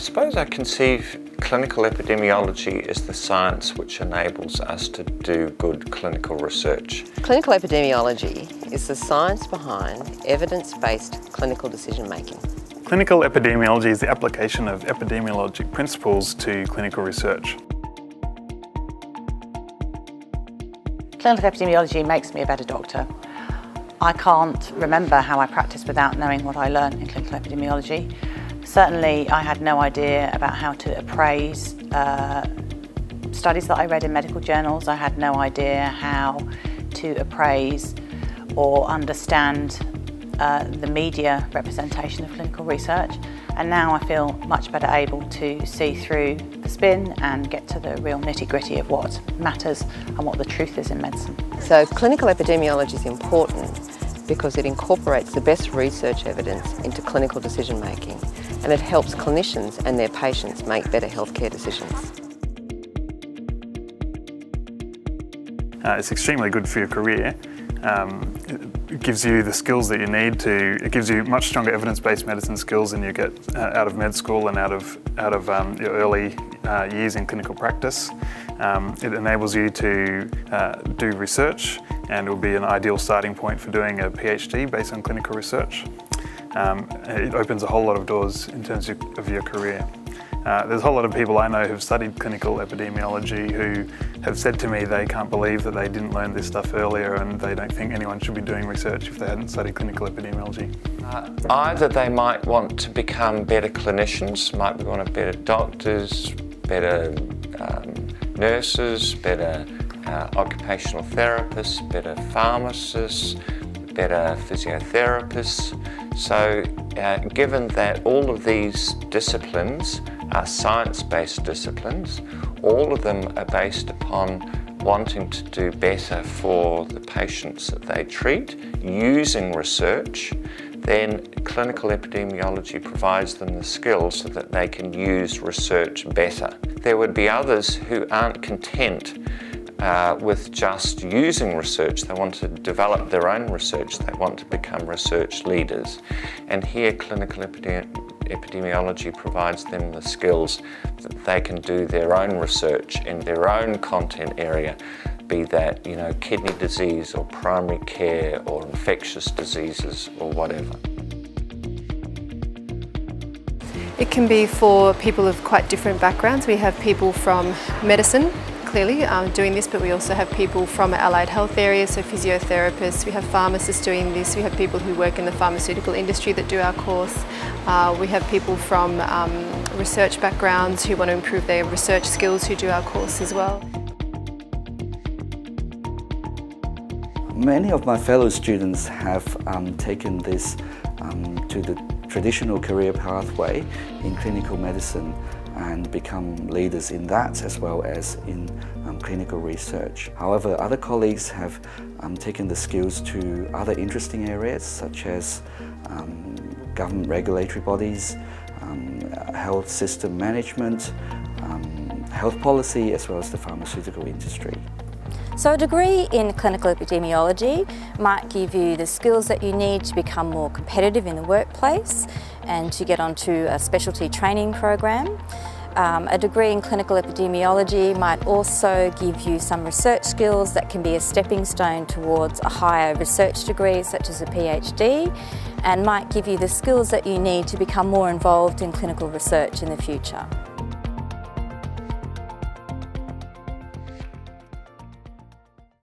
suppose I conceive clinical epidemiology as the science which enables us to do good clinical research. Clinical epidemiology is the science behind evidence-based clinical decision-making. Clinical epidemiology is the application of epidemiologic principles to clinical research. Clinical epidemiology makes me a better doctor. I can't remember how I practiced without knowing what I learned in clinical epidemiology. Certainly, I had no idea about how to appraise studies that I read in medical journals. I had no idea how to appraise or understand the media representation of clinical research. And now I feel much better able to see through the spin and get to the real nitty-gritty of what matters and what the truth is in medicine. So clinical epidemiology is important because it incorporates the best research evidence into clinical decision making, and it helps clinicians and their patients make better healthcare decisions. It's extremely good for your career. It gives you the skills that you need it gives you much stronger evidence-based medicine skills than you get out of med school and out of your early years in clinical practice. It enables you to do research, and it will be an ideal starting point for doing a PhD based on clinical research. It opens a whole lot of doors in terms of your career. There's a whole lot of people I know who've studied clinical epidemiology who have said to me they can't believe that they didn't learn this stuff earlier, and they don't think anyone should be doing research if they hadn't studied clinical epidemiology. Either they might want to become better clinicians, might want to be better doctors, better nurses, better occupational therapists, better pharmacists, better physiotherapists. So given that all of these disciplines are science-based disciplines, all of them are based upon wanting to do better for the patients that they treat using research, then clinical epidemiology provides them the skills so that they can use research better. There would be others who aren't content with just using research. They want to develop their own research. They want to become research leaders. And here clinical epidemiology provides them the skills that they can do their own research in their own content area, be that, kidney disease or primary care or infectious diseases or whatever. It can be for people of quite different backgrounds. We have people from medicine, clearly doing this, but we also have people from allied health areas, so physiotherapists, we have pharmacists doing this, we have people who work in the pharmaceutical industry that do our course, we have people from research backgrounds who want to improve their research skills who do our course as well. Many of my fellow students have taken this to the traditional career pathway in clinical medicine and become leaders in that as well as in clinical research. However, other colleagues have taken the skills to other interesting areas such as government regulatory bodies, health system management, health policy, as well as the pharmaceutical industry. So a degree in clinical epidemiology might give you the skills that you need to become more competitive in the workplace and to get onto a specialty training program. A degree in clinical epidemiology might also give you some research skills that can be a stepping stone towards a higher research degree such as a PhD, and might give you the skills that you need to become more involved in clinical research in the future.